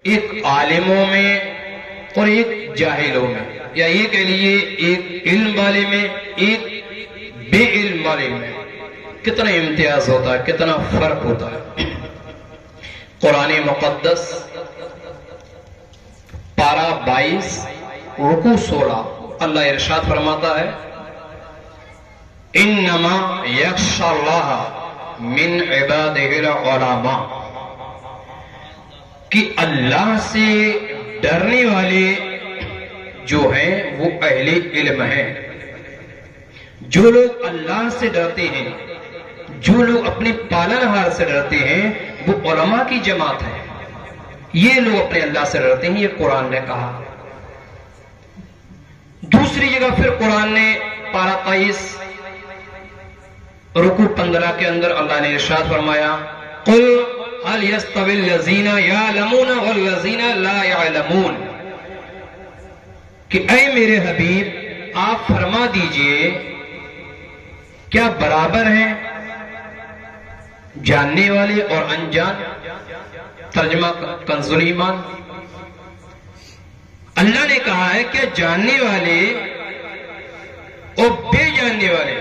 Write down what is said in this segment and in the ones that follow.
ایک عالموں میں اور ایک جاہلوں میں، یا یہ کہہ لیجیے ایک علم والے میں ایک بے علم والے میں کتنا امتیاز ہوتا ہے، کتنا فرق ہوتا ہے۔ قرآن مقدس پارہ 22 رکوع 16 اللہ ارشاد فرماتا ہے انما یخشی اللہ من عبادہ العلماء، کہ اللہ سے ڈرنے والے جو ہیں وہ اہل علم ہیں۔ جو لوگ اللہ سے ڈرتے ہیں، جو لوگ اپنے پالنہار سے ڈرتے ہیں، وہ علماء کی جماعت ہے۔ یہ لوگ اپنے اللہ سے ڈرتے ہیں، یہ قرآن نے کہا۔ دوسری جگہ پھر قرآن نے پارہ 23 رکوع 15 کے اندر اللہ نے ارشاد فرمایا قل هل يستوي الذين يعلمون والذين لا يعلمون، کہ اے میرے حبیب آپ فرما دیجئے کیا برابر ہیں جاننے والے اور انجان؟ ترجمہ کنز الایمان۔ اللہ نے کہا ہے کہ جاننے والے اور بے جاننے والے،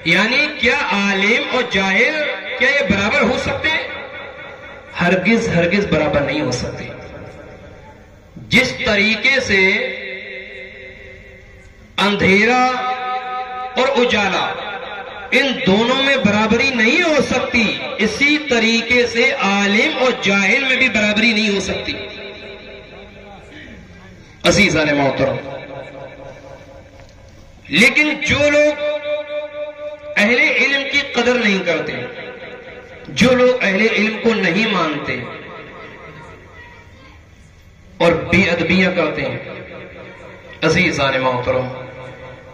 یعنی کیا عالم اور جاہل کیا یہ برابر ہو سکتے ہیں؟ ہرگز ہرگز برابر نہیں ہو سکتے۔ جس طریقے سے اندھیرا اور اجالا ان دونوں میں برابری نہیں ہو سکتی، اسی طریقے سے عالم اور جاہل میں بھی برابری نہیں ہو سکتی۔ عزیزان محترم، لیکن جو لوگ اہل علم کی قدر نہیں کرتے، جو لوگ اہل علم کو نہیں مانتے اور بے ادبیاں کرتے ہیں، عزیزان محترم،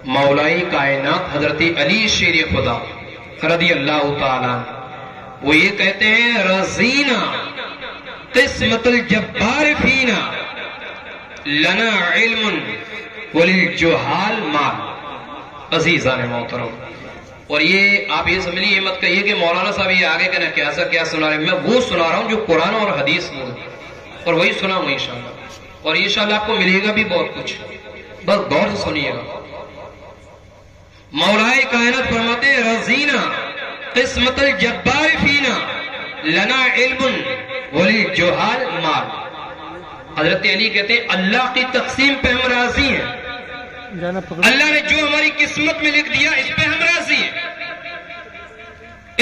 مولائی کائنات حضرت علی شیر خدا رضی اللہ تعالیٰ وہ یہ کہتے ہیں رضینا قسمت الجبار فینا لنا علم وللجہال مال۔ عزیزان محترم، اور یہ آپ یہ سمجھ لیجیے، مت کہیے کہ مولانا صاحب یہ آگے کہنا کیا سنا رہے ہیں۔ میں وہ سنا رہا ہوں جو قرآن اور حدیث میں، اور وہی سنا ہوں انشاءاللہ، اور انشاءاللہ آپ کو ملے گا بھی بہت کچھ، بس غور سے سنیے گا۔ مولائی کائنات فرماتے ہیں رضینا قسمت الجبار فینا لنا علم وللجہال مال۔ حضرت علی کہتے ہیں اللہ کی تقسیم پہ ہم راضی ہیں، اللہ نے جو ہماری قسمت میں لکھ دیا اس پہ ہم راضی ہیں،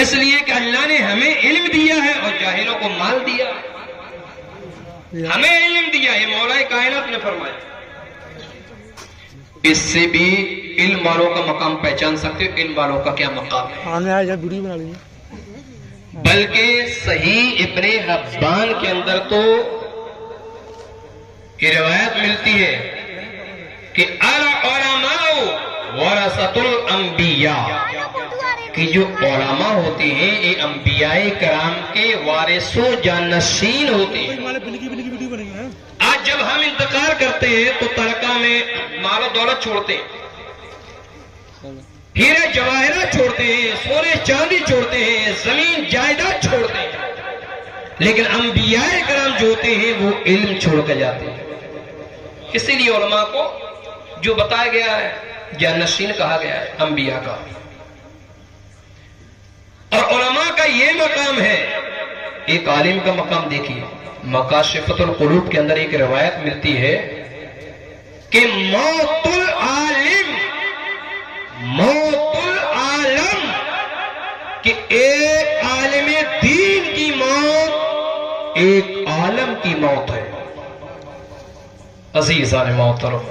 اس لیے کہ اللہ نے ہمیں علم دیا ہے اور جاہلوں کو مال دیا ہے۔ ہمیں علم دیا، یہ مولا کائنات نے فرمایا۔ اس سے بھی علم والوں کا مقام پہچان سکتے ہو، علم والوں کا کیا مقام ہے۔ بلکہ صحیح ابن حبان کے اندر تو یہ روایت ملتی ہے کہ العلماء ورثۃ الانبیاء، کہ جو علماء ہوتے ہیں یہ انبیاء کرام کے وارث و جانشین ہوتے ہیں۔ آج جب ہم انتقال کرتے ہیں تو ترکہ میں مال و دولت چھوڑتے ہیں، ہیرے جواہرات چھوڑتے ہیں، سونے چاندی چھوڑتے ہیں، زمین جائیداد چھوڑتے ہیں، لیکن انبیاء کرام جو ہوتے ہیں وہ علم چھوڑ کر جاتے ہیں۔ اسی لیے علماء کو جو بتایا گیا ہے جانشین کہا گیا ہے انبیاء کا، اور علماء کا یہ مقام ہے۔ ایک عالم کا مقام دیکھیے، مکاشفۃ القلوب کے اندر ایک روایت ملتی ہے کہ موت العالم موت العالم، کہ ایک عالم دین کی موت ایک عالم کی موت ہے۔ عزیزان محترم،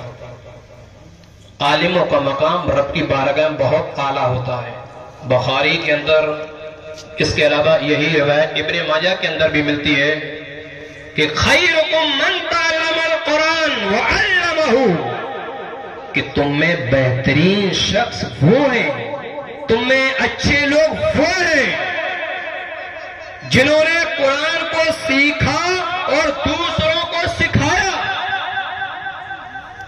عالموں کا مقام رب کی بارگاہ میں بہت اعلیٰ ہوتا ہے۔ بخاری کے اندر اس کے علاوہ یہی روایت ابن ماجہ کے اندر بھی ملتی ہے کہ خیرکم من تعلم القرآن وعلمہ، کہ تم میں بہترین شخص وہ ہیں، تم میں اچھے لوگ وہ ہیں جنہوں نے قرآن کو سیکھا اور دوسروں کو سکھایا۔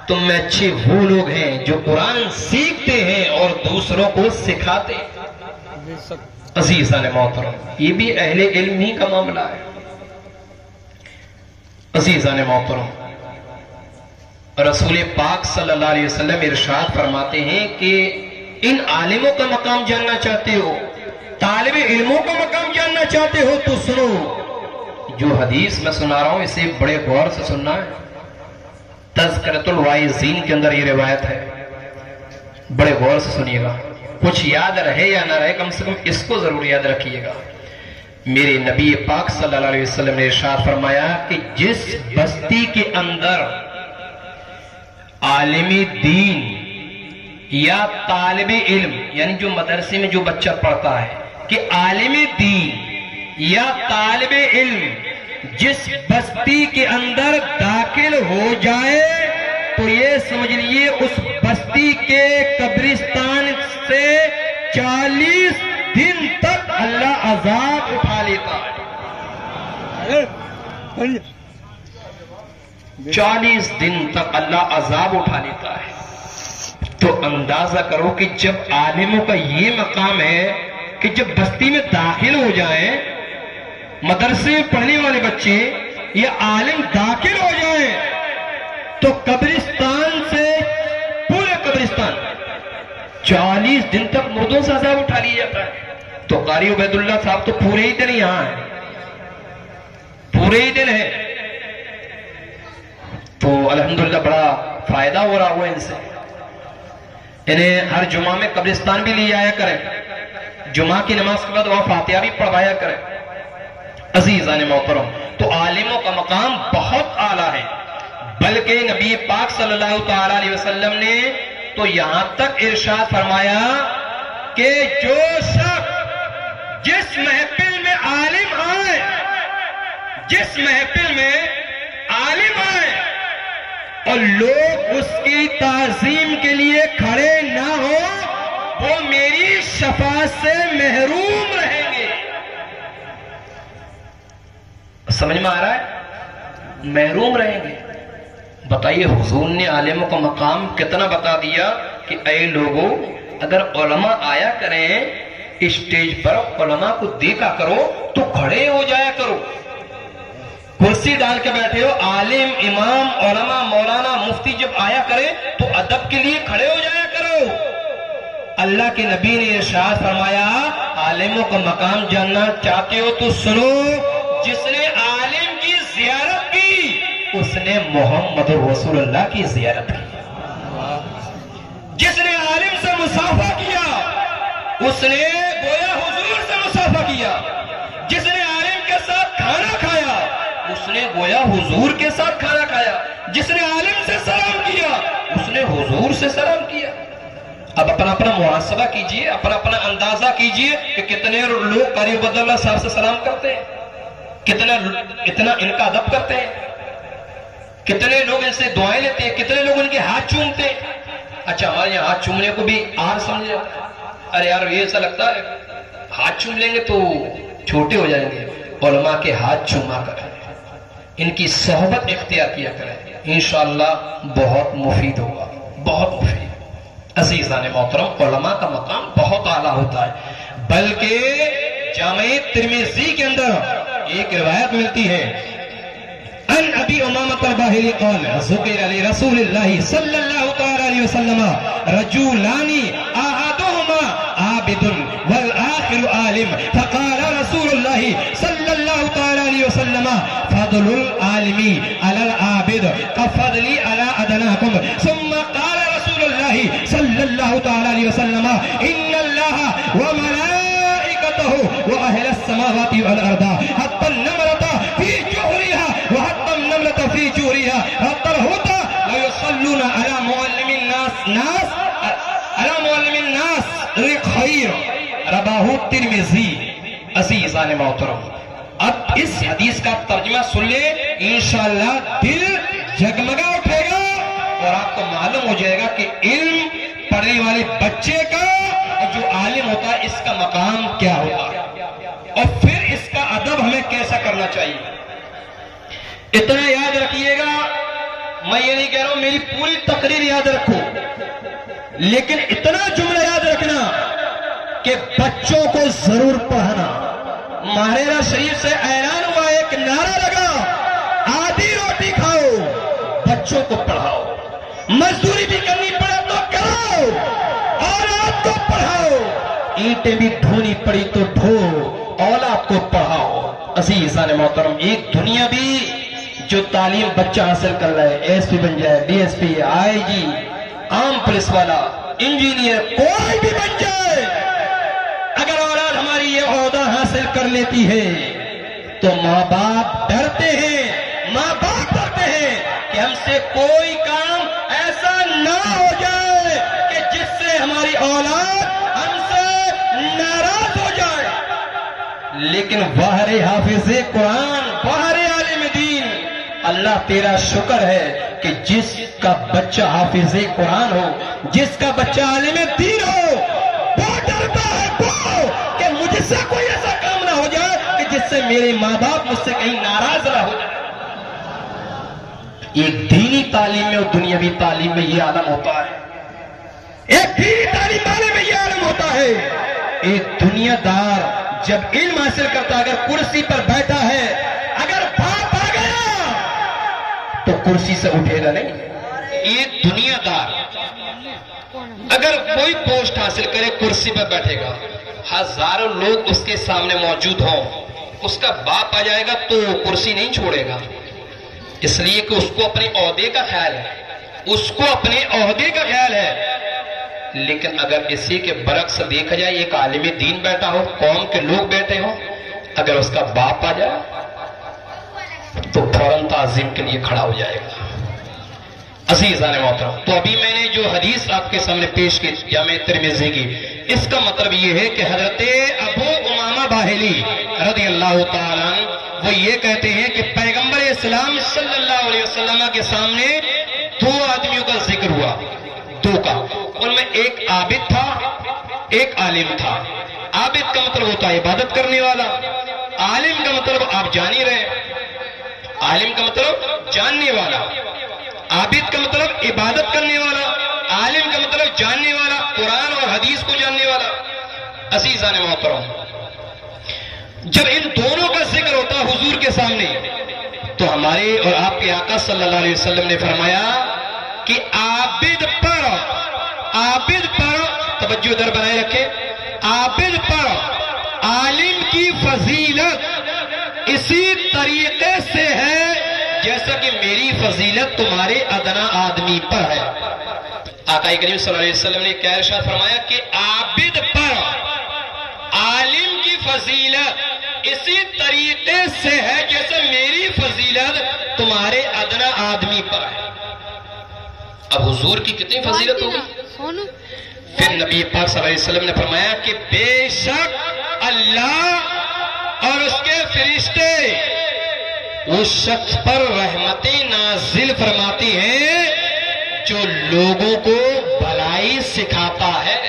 تم میں اچھے وہ لوگ ہیں جو قرآن سیکھتے ہیں اور دوسروں کو سکھاتے ہیں۔ عزیزان محترم، یہ بھی اہل علم ہی کا معاملہ ہے۔ عزیزان محترم، رسول پاک صلی اللہ علیہ وسلم ارشاد فرماتے ہیں کہ ان عالموں کا مقام جاننا چاہتے ہو، طالب علموں کا مقام جاننا چاہتے ہو تو سنو، جو حدیث میں سنا رہا ہوں اسے بڑے غور سے سننا ہے۔ تذکرۃ الواعظین کے اندر یہ روایت ہے، بڑے غور سے سنیے گا، کچھ یاد رہے یا نہ رہے کم سے کم اس کو ضرور یاد رکھیے گا۔ میرے نبی پاک صلی اللہ علیہ وسلم نے ارشاد فرمایا کہ جس بستی کے اندر عالم دین یا طالب علم، یعنی جو مدرسے میں جو بچہ پڑھتا ہے، کہ عالم دین یا طالب علم جس بستی کے اندر داخل ہو جائے تو یہ سمجھ لیے اس بستی کے قبرستان سے 40 دن تک اللہ عذاب اٹھا لیتا ہے۔ 40 دن تک اللہ عذاب اٹھا لیتا ہے۔ تو اندازہ کرو کہ جب عالموں کا یہ مقام ہے کہ جب بستی میں داخل ہو جائیں، مدرسے میں پڑھنے والے بچے یا عالم داخل ہو جائیں تو قبرستان سے پورے قبرستان 40 دن تک مردوں سے عذاب اٹھا لیا جاتا ہے۔ تو قاری عبید اللہ صاحب تو پورے ہی دن یہاں ہیں، پورے ہی دن ہے، تو الحمدللہ بڑا فائدہ ہو رہا ہوا ان سے۔ انہیں ہر جمعہ میں قبرستان بھی لے آیا کریں، جمعہ کی نماز کے بعد وہ فاتحہ بھی پڑھوایا کریں۔ عزیزان محترم، تو عالموں کا مقام بہت اعلیٰ ہے، بلکہ نبی پاک صلی اللہ تعالی علیہ وسلم نے تو یہاں تک ارشاد فرمایا کہ جو شخص جس محفل میں عالم آئے، جس محفل میں عالم آئے اور لوگ اس کی تعظیم کے لیے کھڑے نہ ہو، وہ میری شفاعت سے محروم رہیں گے۔ سمجھ میں آ رہا ہے؟ محروم رہیں گے۔ بتائیے حضور نے عالموں کا مقام کتنا بتا دیا کہ اے لوگوں، اگر علماء آیا کریں اسٹیج پر، علماء کو دیکھا کرو تو کھڑے ہو جایا کرو۔ کرسی ڈال کے بیٹھے ہو، عالم، امام، علماء، مولانا، مفتی جب آیا کرے تو ادب کے لیے کھڑے ہو جایا کرو۔ اللہ کے نبی نے ارشاد فرمایا، عالموں کا مقام جاننا چاہتے ہو تو سنو، جس نے عالم کی زیارت کی اس نے محمد رسول اللہ کی زیارت کی، جس نے عالم سے مصافحہ کیا اس نے گویا حضور سے مصافحہ کیا، جس نے عالم کے ساتھ کھانا کھایا اس نے گویا حضور کے ساتھ کھانا کھایا، جس نے عالم سے سلام کیا اس نے حضور سے سلام کیا۔ اب اپنا اپنا محاسبہ کیجئے، اپنا اپنا اندازہ کیجئے کہ کتنے لوگ قاری عبید اللہ صاحب سے سلام کرتے ہیں، کتنا ان کا ادب کرتے ہیں، کتنے لوگ ان سے دعائیں لیتے ہیں، کتنے لوگ ان کے ہاتھ چومتے ہیں۔ اچھا، ہمارے یہاں ہاتھ چومنے کو بھی آر سمجھے، ارے یار یہ ایسا لگتا ہے ہاتھ چوم لیں گے تو چھوٹے ہو جائیں گے۔ علماء کے ہاتھ چوما کریں، ان کی صحبت اختیار کیا کریں، انشاءاللہ بہت مفید ہوگا، بہت مفید۔ عزیزان محترم، علماء کا مقام بہت اعلیٰ ہوتا ہے، بلکہ جامع ترمذی کے اندر ایک روایت ملتی ہے، ان ابی امامۃ الباہلی قال ذکر علی رسول اللہ صلی اللہ تعالی علیہ وسلم رجلان احدهما عابد والآخر عالم فقال رسول اللہ صلی اللہ تعالی علیہ وسلم فضل العالم علی العابد كفضلی علی ادناکم ثم قال رسول اللہ صلی اللہ تعالی علیہ وسلم ان اللہ وملائکته واہل السماوات والارض حتى النملة في جحرها وحتى النملة في جحرها حتى الهدى ويصلون على معلم الناس خیر رواہ الترمذی۔ عزیزان محترم، اب اس حدیث کا ترجمہ سن لے، انشاءاللہ دل جگمگا اٹھے گا اور آپ کو معلوم ہو جائے گا کہ علم پڑھنے والے بچے کا اور جو عالم ہوتا ہے اس کا مقام کیا ہوتا ہے، اور پھر اس کا ادب ہمیں کیسا کرنا چاہیے۔ اتنا یاد رکھیے گا، میں یہ نہیں کہہ رہا ہوں میری پوری تقریر یاد رکھو، لیکن اتنا جملہ یاد رکھنا کہ بچوں کو ضرور پڑھنا۔ ماہرہ شریف سے اعلان ہوا، ایک نعرہ لگا، آدھی بچوں کو پڑھاؤ، مزدوری بھی کرنی پڑے تو کرو، اولاد کو پڑھاؤ، اینٹیں بھی ڈھونی پڑی تو ڈھو، اولاد کو پڑھاؤ۔ عزیزان محترم، ایک دنیا بھی جو تعلیم بچہ حاصل کر رہا ہے، ایس پی بن جائے، ڈی ایس پی، آئی جی، عام پولیس والا، انجینئر، کوئی بھی بن جائے، اگر اولاد ہماری یہ عہدہ حاصل کر لیتی ہے تو ماں باپ ڈرتے ہیں، ماں باپ ڈرتے ہیں کہ ہم سے کوئی کام ایسا نہ ہو جائے کہ جس سے ہماری اولاد ہم سے ناراض ہو جائے۔ لیکن باہر حافظ قرآن، باہر عالم دین، اللہ تیرا شکر ہے کہ جس کا بچہ حافظ قرآن ہو، جس کا بچہ عالم دین ہو، وہ ڈرتا ہے وہ کہ مجھ سے کوئی ایسا کام نہ ہو جائے کہ جس سے میرے ماں باپ مجھ سے کہیں ناراض نہ ہو جائے۔ ایک دینی تعلیم میں اور دنیاوی تعلیم میں یہ عالم ہوتا ہے، ایک دینی تعلیم والے میں یہ عالم ہوتا ہے۔ ایک دنیا دار جب علم حاصل کرتا، اگر کرسی پر بیٹھا ہے، اگر باپ آ گیا تو کرسی سے اٹھے گا نہیں۔ ایک دنیا دار اگر کوئی پوسٹ حاصل کرے، کرسی پر بیٹھے گا، ہزاروں لوگ اس کے سامنے موجود ہوں، اس کا باپ آ جائے گا تو کرسی نہیں چھوڑے گا، اس لیے کہ اس کو اپنے عہدے کا خیال ہے، اس کو اپنے عہدے کا خیال ہے۔ لیکن اگر اسی کے برعکس دیکھا جائے، ایک عالم دین بیٹھا ہو، قوم کے لوگ بیٹھے ہوں، اگر اس کا باپ آ جائے تو فوراً تعظیم کے لیے کھڑا ہو جائے گا۔ عزیزان محترم، تو ابھی میں نے جو حدیث آپ کے سامنے پیش کی جامع ترمذی کی، اس کا مطلب یہ ہے کہ حضرت ابو امامہ باہلی رضی اللہ تعالیٰ عنہ وہ یہ کہتے ہیں کہ پیغمبر اسلام صلی اللہ علیہ وسلم کے سامنے دو آدمیوں کا ذکر ہوا، دو کا، ان میں ایک عابد تھا، ایک عالم تھا۔ عابد کا مطلب ہوتا ہے عبادت کرنے والا، عالم کا مطلب آپ جان ہی رہے، عالم کا مطلب جاننے والا، عابد کا مطلب عبادت کرنے والا، عالم کا مطلب جاننے والا، قرآن اور حدیث کو جاننے والا۔ عزیزان محترم، جب ان دونوں کا ذکر ہوتا حضور کے سامنے تو ہمارے اور آپ کے آقا صلی اللہ علیہ وسلم نے فرمایا کہ عابد پر توجہ ادھر بنائے رکھے، عابد پر عالم کی فضیلت اسی طریقے سے ہے جیسا کہ میری فضیلت تمہارے ادنا آدمی پر ہے۔ آقا کریم صلی اللہ علیہ وسلم نے کیا ارشاد فرمایا کہ عابد پر عالم کی فضیلت اسی طریقے سے ہے جیسا میری فضیلت تمہارے ادنا آدمی پر ہے۔ اب حضور کی کتنی فضیلت ہوگی؟ پھر نبی پاک صلی اللہ علیہ وسلم نے فرمایا کہ بے شک اللہ اور اس کے فرشتے اس شخص پر رحمتیں نازل فرماتی ہیں جو لوگوں کو بھلائی سکھاتا ہے،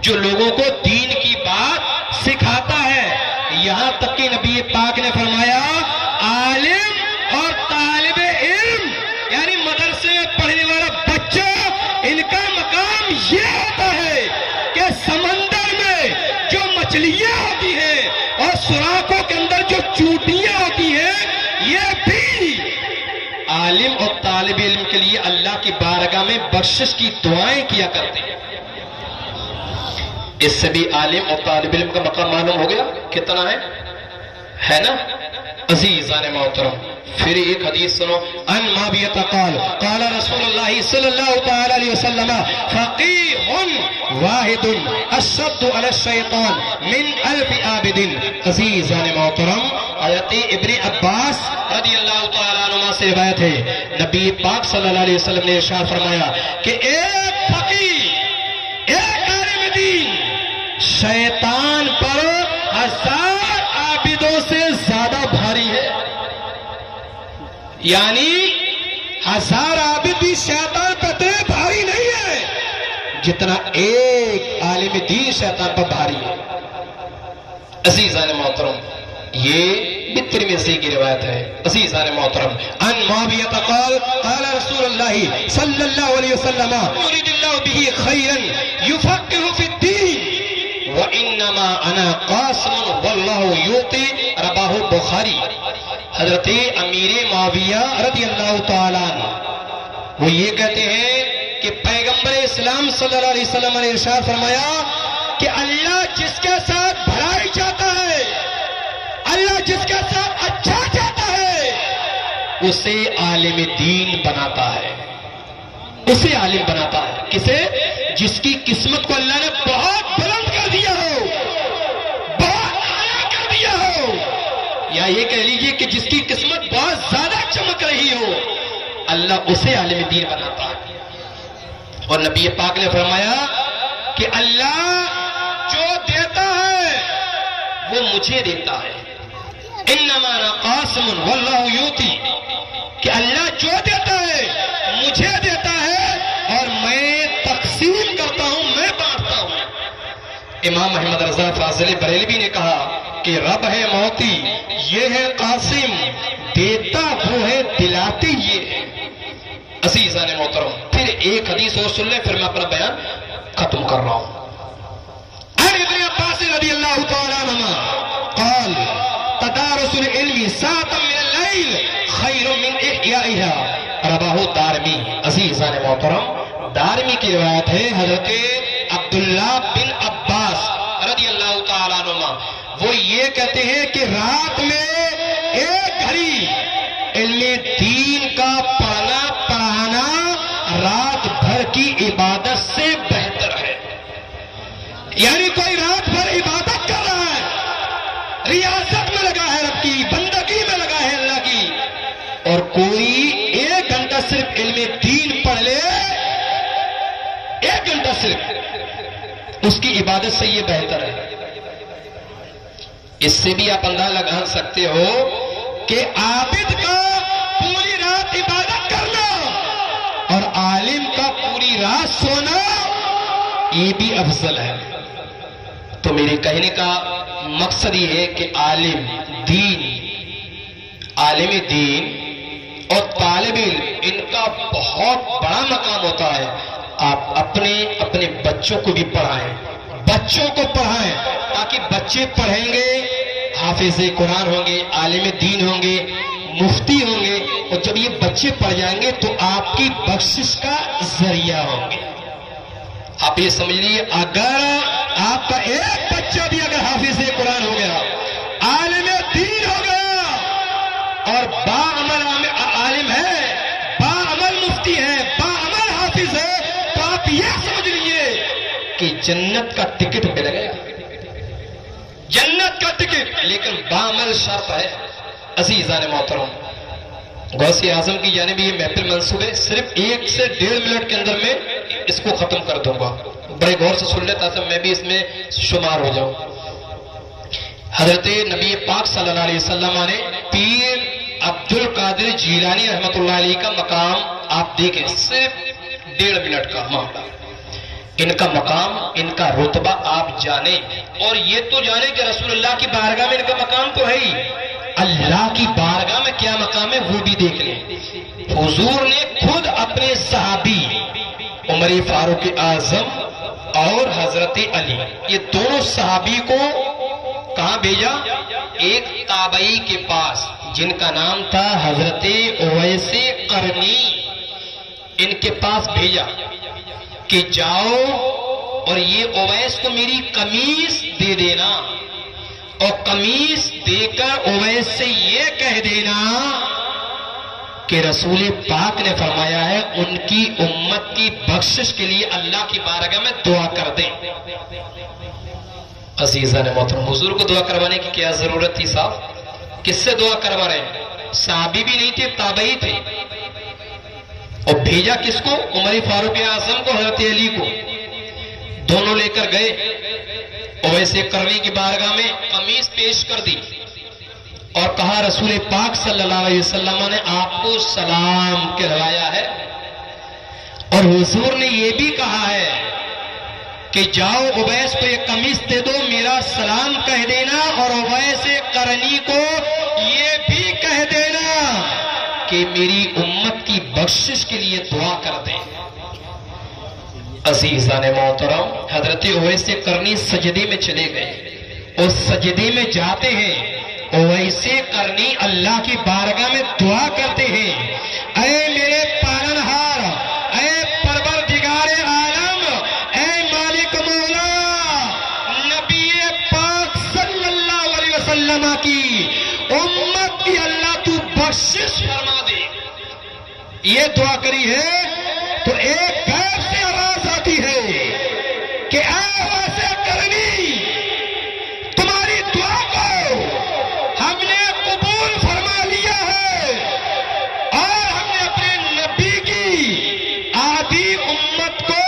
جو لوگوں کو دین کی بات سکھاتا ہے۔ یہاں تک کہ نبی پاک نے فرمایا عالم اور طالب علم یعنی مدرسے میں پڑھنے والا بچہ، ان کا مقام یہ ہوتا ہے کہ سمندر میں جو مچھلیاں ہوتی ہیں اور سوراخوں کے اندر جو چوٹیاں ہوتی ہیں، یہ بھی عالم اور طالب علم کے لیے اللہ کی بارگاہ میں بخشش کی دعائیں کیا کرتے ہیں۔ اس سے بھی عالم اور طالب علم کا مقام معلوم ہو گیا کتنا ہے نا عزیزان محترم۔ پھر ایک حدیث سنو، ان معاویہ قال قال رسول اللہ صلی اللہ تعالی علیہ وسلم فقیہ واحد اشد علی الشیطان من الف عابد۔ عزیزان محترم، حضرت ابن عباس رضی اللہ تعالی عنہ سے روایت ہے، نبی پاک صلی اللہ علیہ وسلم نے ارشاد فرمایا کہ ایک فقیہ، ایک عالم دین شیطان پر 1000 عابدوں سے زیادہ بھاری ہے۔ یعنی 1000 عابد بھی شیطان پر اتنے بھاری نہیں ہے جتنا ایک عالم دین شیطان پر بھاری ہے۔ عزیزان محترم، یہ بھی ترمذی کی روایت ہے۔ عزیزان محترم، ان معاویہ قال قال رسول اللہ صلی اللہ علیہ وسلم یرید اللہ به خیرا یفقهه فی الدین وانما انا قاسم واللہ یعطی، رواہ بخاری۔ حضرت امیر معاویہ رضی اللہ تعالیٰ عنہ وہ یہ کہتے ہیں کہ پیغمبر اسلام صلی اللہ علیہ وسلم نے ارشاد فرمایا کہ اللہ جس کے ساتھ بھلائی چاہتا ہے، اللہ جس کے ساتھ اچھا چاہتا ہے، اسے عالم دین بناتا ہے، اسے عالم بناتا ہے۔ کسے؟ جس کی قسمت کو اللہ نے بہت بلند کر دیا ہو، بہت اعلیٰ کر دیا ہو، یا یہ کہہ لیجئے کہ جس کی قسمت بہت زیادہ چمک رہی ہو، اللہ اسے عالم دین بناتا ہے۔ اور نبی پاک نے فرمایا کہ اللہ جو دیتا ہے وہ مجھے دیتا ہے، انما انا قاسم واللہ یؤتی، کہ اللہ جو دیتا ہے مجھے دیتا ہے اور میں تقسیم کرتا ہوں، میں بانٹتا ہوں۔ امام محمد رضا فاضل بریلوی نے کہا کہ رب ہے موتی، یہ ہے قاسم، دیتا وہ ہے، دلاتے یہ ہے۔ عزیزان محترم، پھر ایک حدیث اور سن لیں، پھر میں اپنا بیان ختم کر رہا ہوں۔ ابن عباس رضی اللہ تعالیٰ عنہما قال تدارس العلم ساعة من الليل خیر من احیائها، رواہ دارمی۔ عزیزان محترم، دارمی کی روایت ہے حضرت عبداللہ بن عباس رضی اللہ تعالیٰ عنہما، وہ یہ کہتے ہیں کہ رات میں ایک گھڑی علم دین کا پڑھنا پڑھانا رات بھر کی عبادت سے بہتر ہے۔ یعنی کوئی رات بھر عبادت کر رہا ہے، ریاضت میں لگا ہے، رب کی بندگی میں لگا ہے اللہ کی، اور کوئی ایک گھنٹہ صرف علم دین پڑھ لے، ایک گھنٹہ صرف، اس کی عبادت سے یہ بہتر ہے۔ اس سے بھی آپ اندازہ لگا سکتے ہو کہ عابد کا پوری رات عبادت کرنا اور عالم کا پوری رات سونا یہ بھی افضل ہے۔ تو میرے کہنے کا مقصد یہ ہے کہ عالم دین اور طالب علم، ان کا بہت بڑا مقام ہوتا ہے۔ آپ اپنے بچوں کو بھی پڑھائیں، بچوں کو پڑھائیں، تاکہ بچے پڑھیں گے، حافظ قرآن ہوں گے، عالم دین ہوں گے، مفتی ہوں گے، اور جب یہ بچے پڑھ جائیں گے تو آپ کی بخشش کا ذریعہ ہوں گے۔ آپ یہ سمجھ لیجیے، اگر آپ کا ایک بچہ بھی اگر حافظ قرآن ہو گیا، عالم دین ہو گیا، اور باعمل عالم ہے، باعمل مفتی ہے، باعمل حافظ ہے، تو آپ یہ سمجھ لیجیے کہ جنت کا ٹکٹ مل گیا، جنت کا ٹکٹ، لیکن باعمل شرط ہے۔ عزیزان محترم، غوث اعظم کی جانب یہ محفل منصوب ہے، صرف 1 سے 1.5 منٹ کے اندر میں اس کو ختم کر دوں گا، بڑے غور سے سن لیتا تھا، میں بھی اس میں شمار ہو جاؤں۔ حضرت نبی پاک صلی اللہ علیہ وسلم نے پیر عبد القادر جیلانی رحمۃ اللہ علیہ کا مقام آپ دیکھیں، صرف 1.5 منٹ کا معاملہ، ان کا مقام، ان کا رتبہ آپ جانیں، اور یہ تو جانیں کہ رسول اللہ کی بارگاہ میں ان کا مقام تو ہے ہی، اللہ کی بارگاہ میں کیا مقام ہے وہ بھی دیکھ لیں۔ حضور نے خود اپنے صحابی عمر فاروق اعظم اور حضرت علی، یہ دونوں صحابی کو کہاں بھیجا؟ ایک تابعی کے پاس جن کا نام تھا حضرت اویس قرنی، ان کے پاس بھیجا کہ جاؤ اور یہ اویس کو میری قمیص دے دینا، اور قمیص دے کر اویس سے یہ کہہ دینا کہ رسول پاک نے فرمایا ہے ان کی امت کی بخشش کے لیے اللہ کی بارگاہ میں دعا کر دیں۔ عزیزان محترم، حضور کو دعا کروانے کی کیا ضرورت تھی صاحب؟ کس سے دعا کروا رہے ہیں؟ صحابی بھی نہیں تھے، تابعی تھے، اور بھیجا کس کو؟ عمر فاروق اعظم کو، حضرت علی کو، دونوں لے کر گئے، اویس قرنی کی بارگاہ میں قمیص پیش کر دی اور کہا رسول پاک صلی اللہ علیہ وسلم نے آپ کو سلام کہلایا ہے، اور حضور نے یہ بھی کہا ہے کہ جاؤ اویس کو یہ قمیص دے دو، میرا سلام کہہ دینا، اور اویس قرنی کو یہ بھی کہہ دینا کہ میری امت کی بخشش کے لیے دعا کر دیں۔ عزیزان محترم، حضرت اویس قرنی سجدے میں چلے گئے، اور سجدے میں جاتے ہیں اویس قرنی اللہ کی بارگاہ میں دعا کرتے ہیں، اے میرے پالنہار، فرما دے. یہ دعا کری ہے تو ایک غیب سے آواز آتی ہے کہ اے واسع کرمی، تمہاری دعا کو ہم نے قبول فرما لیا ہے اور ہم نے اپنے نبی کی آدھی امت کو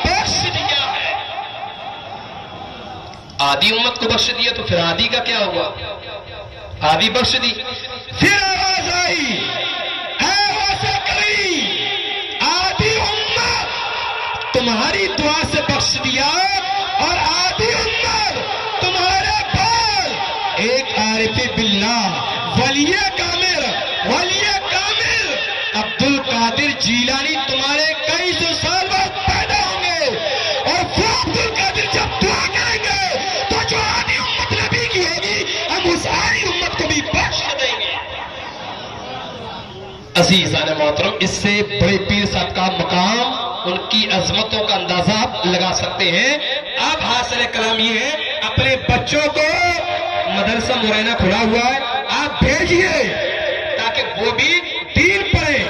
بخش دیا ہے. آدھی امت کو بخش دیا تو پھر آدھی کا کیا ہوا؟ آدھی بخش دی. پھر آواز آئی اے واسع کرمی، آدھی امت تمہاری دعا سے بخش دیا اور آدھی امت تمہارے بعد ایک عارف باللہ ولی کامل عبد القادر جیلانی تمہارے کئی سو سال بعد پیدا ہوں گے، اور وہ عبد القادر جب دعا کریں گے تو جو آدھی امت نبی کی ہوگی ہم اس آدھی امت کو بھی بخش دیں گے. عزیزان محترم، اس سے بڑے پیر صاحب کا مقام، ان کی عظمتوں کا اندازہ آپ لگا سکتے ہیں. اب حاصل کلام یہ ہے، اپنے بچوں کو مدرسہ مورینہ کھلا ہوا ہے، آپ بھیجیے تاکہ وہ بھی دین پڑھیں،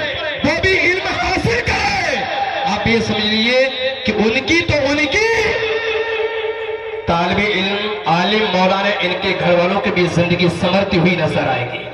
وہ بھی علم حاصل کریں. آپ یہ سمجھ لیجیے کہ ان کی طالب علم عالم مولانا ان کے گھر والوں کی بھی زندگی سنورتی ہوئی نظر آئے گی.